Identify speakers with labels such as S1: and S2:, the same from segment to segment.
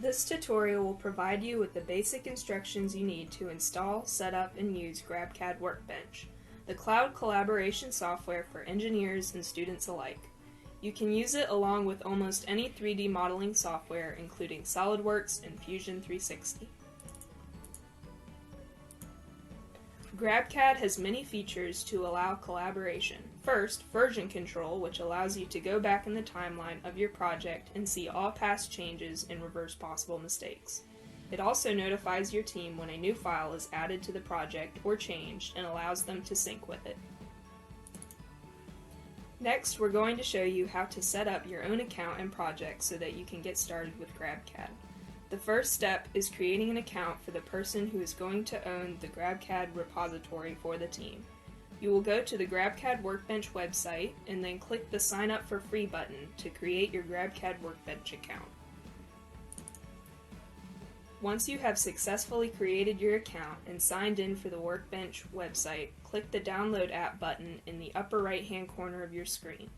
S1: This tutorial will provide you with the basic instructions you need to install, set up, and use GrabCAD Workbench, the cloud collaboration software for engineers and students alike. You can use it along with almost any 3D modeling software, including SolidWorks and Fusion 360. GrabCAD has many features to allow collaboration. First, version control, which allows you to go back in the timeline of your project and see all past changes and reverse possible mistakes. It also notifies your team when a new file is added to the project or changed and allows them to sync with it. Next, we're going to show you how to set up your own account and project so that you can get started with GrabCAD. The first step is creating an account for the person who is going to own the GrabCAD repository for the team. You will go to the GrabCAD Workbench website and then click the Sign Up for Free button to create your GrabCAD Workbench account. Once you have successfully created your account and signed in for the Workbench website, click the Download App button in the upper right-hand corner of your screen.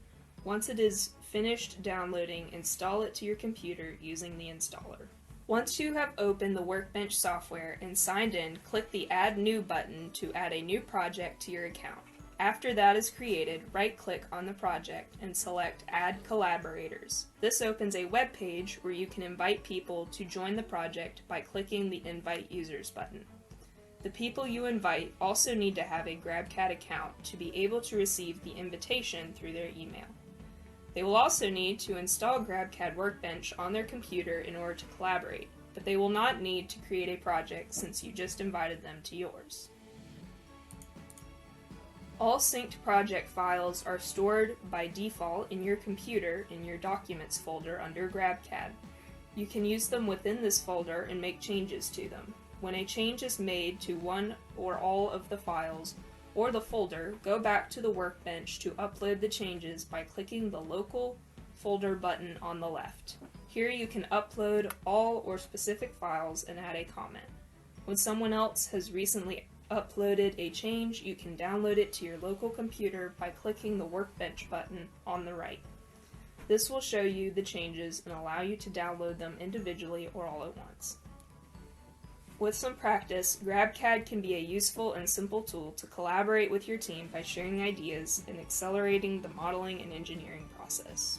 S1: Once it is finished downloading, install it to your computer using the installer. Once you have opened the Workbench software and signed in, click the Add New button to add a new project to your account. After that is created, right-click on the project and select Add Collaborators. This opens a web page where you can invite people to join the project by clicking the Invite Users button. The people you invite also need to have a GrabCAD account to be able to receive the invitation through their email. They will also need to install GrabCAD Workbench on their computer in order to collaborate, but they will not need to create a project since you just invited them to yours. All synced project files are stored by default in your computer in your Documents folder under GrabCAD. You can use them within this folder and make changes to them. When a change is made to one or all of the files or the folder, go back to the Workbench to upload the changes by clicking the Local Folder button on the left. Here you can upload all or specific files and add a comment. When someone else has recently uploaded a change, you can download it to your local computer by clicking the Workbench button on the right. This will show you the changes and allow you to download them individually or all at once. With some practice, GrabCAD can be a useful and simple tool to collaborate with your team by sharing ideas and accelerating the modeling and engineering process.